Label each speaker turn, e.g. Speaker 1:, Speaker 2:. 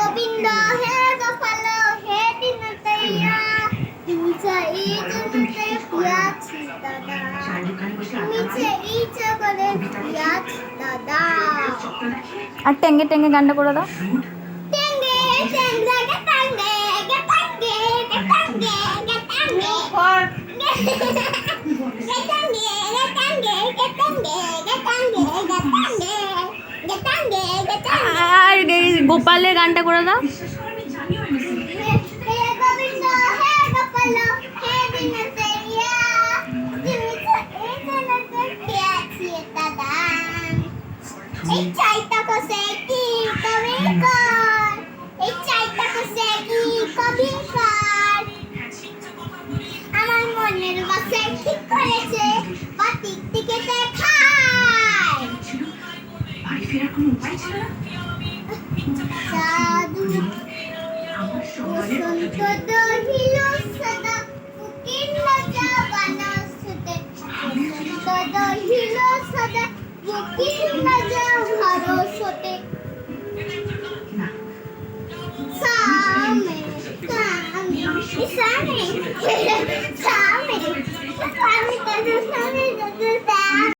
Speaker 1: গোবিন্দ হে গোপাল হে দীনদয়া তুমি চাই জগতে পিয়াছি দাদা তুমি চাই জগতে পিয়াছি দাদা।
Speaker 2: আর টেঙ্গে টেঙ্গে গানটা করে দাও।
Speaker 1: টেঙ্গে টেঙ্গে গেটাঙ্গে গেটাঙ্গে গেটাঙ্গে গেটাঙ্গে গেটাঙ্গে গেটাঙ্গে গেটাঙ্গে গেটাঙ্গে গেটাঙ্গে গেটাঙ্গে গেটাঙ্গে।
Speaker 2: আর গোপালের গানটা করে দাও।
Speaker 1: হে গোবিন্দ হে গোপাল হে দীনদয়া তুমি চাই জগতে পিয়াছি দাদা। এই চাইটা কসে কি কবি কর এই চাইটা কসে কি কবি কর আমার মনের বাসে ঠিক করেছে বাতিক দিকে দেখায় সাধু বসন্ত দহিল সদা বুকের রাজা বানসুতে বসন্ত দহিল সদা বুকের রাজা ভরসতে সামে সামে সামে সামে সামে সামে